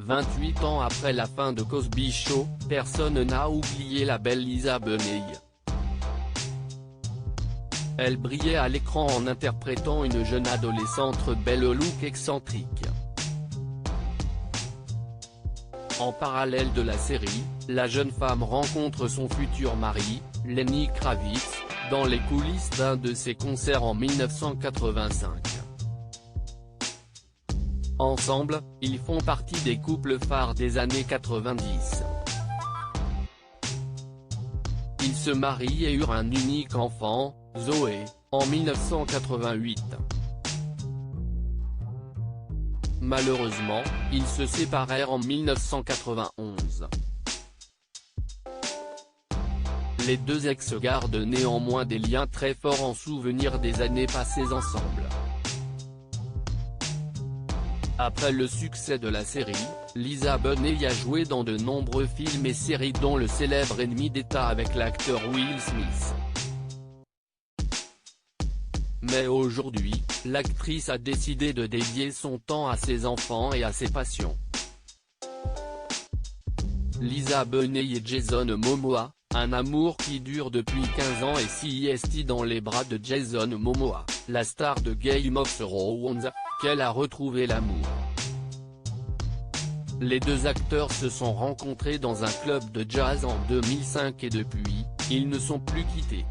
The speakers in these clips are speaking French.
28 ans après la fin de Cosby Show, personne n'a oublié la belle Lisa Bonet. Elle brillait à l'écran en interprétant une jeune adolescente belle au look excentrique. En parallèle de la série, la jeune femme rencontre son futur mari, Lenny Kravitz, dans les coulisses d'un de ses concerts en 1985. Ensemble, ils font partie des couples phares des années 90. Ils se marient et eurent un unique enfant, Zoé, en 1988. Malheureusement, ils se séparèrent en 1991. Les deux ex gardent néanmoins des liens très forts en souvenir des années passées ensemble. Après le succès de la série, Lisa Bonet a joué dans de nombreux films et séries dont Le célèbre ennemi d'État avec l'acteur Will Smith. Mais aujourd'hui, l'actrice a décidé de dédier son temps à ses enfants et à ses passions. Lisa Bonet et Jason Momoa, un amour qui dure depuis 15 ans et s'y dans les bras de Jason Momoa, la star de Game of Thrones, qu'elle a retrouvé l'amour. Les deux acteurs se sont rencontrés dans un club de jazz en 2005 et depuis, ils ne sont plus quittés.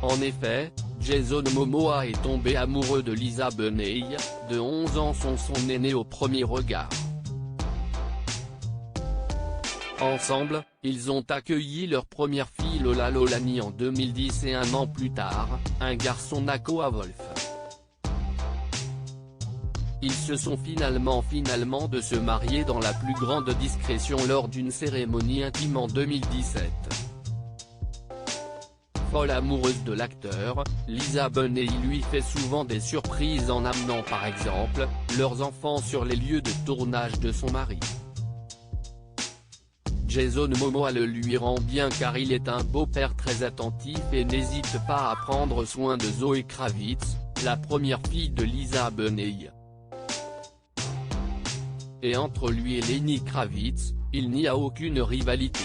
En effet, Jason Momoa est tombé amoureux de Lisa Bonet, de 11 ans, son aîné au premier regard. Ensemble, ils ont accueilli leur première fille Lola Lolani en 2010 et un an plus tard, un garçon Nakoa Wolf. Ils se sont finalement de se marier dans la plus grande discrétion lors d'une cérémonie intime en 2017. Folle amoureuse de l'acteur, Lisa Bonet lui fait souvent des surprises en amenant par exemple, leurs enfants sur les lieux de tournage de son mari. Jason Momoa le lui rend bien car il est un beau-père très attentif et n'hésite pas à prendre soin de Zoé Kravitz, la première fille de Lisa Bonet. Et entre lui et Lenny Kravitz, il n'y a aucune rivalité.